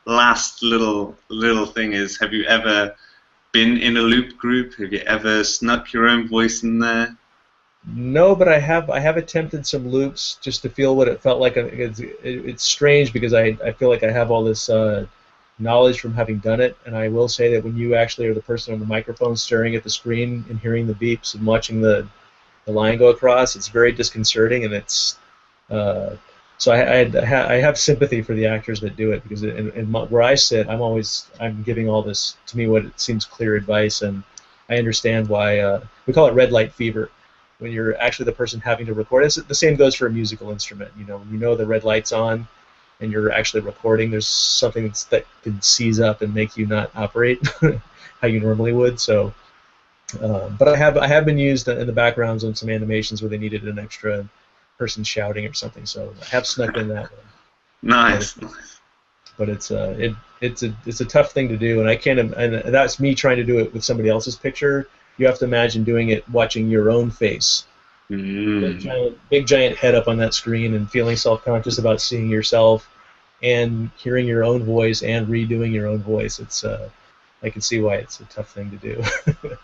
last little thing is, have you ever been in a loop group? Have you ever snuck your own voice in there? No, but I have attempted some loops just to feel what it felt like. It's strange because I feel like I have all this knowledge from having done it, and I will say that when you actually are the person on the microphone staring at the screen and hearing the beeps and watching the line go across, it's very disconcerting, and it's uh, so I have sympathy for the actors that do it because where I sit, I'm giving all this, to me, what it seems clear advice, and I understand why we call it red light fever when you're actually the person having to record. The same goes for a musical instrument. When you know the red light's on and you're actually recording, there's something that can seize up and make you not operate how you normally would. So, but I have been used in the backgrounds on some animations where they needed an extra person shouting or something. So I have snuck in that one. Nice. But it's a tough thing to do, and I can't. And that's me trying to do it with somebody else's picture. You have to imagine doing it watching your own face. Big giant head up on that screen and feeling self-conscious about seeing yourself and hearing your own voice and redoing your own voice. I can see why it's a tough thing to do.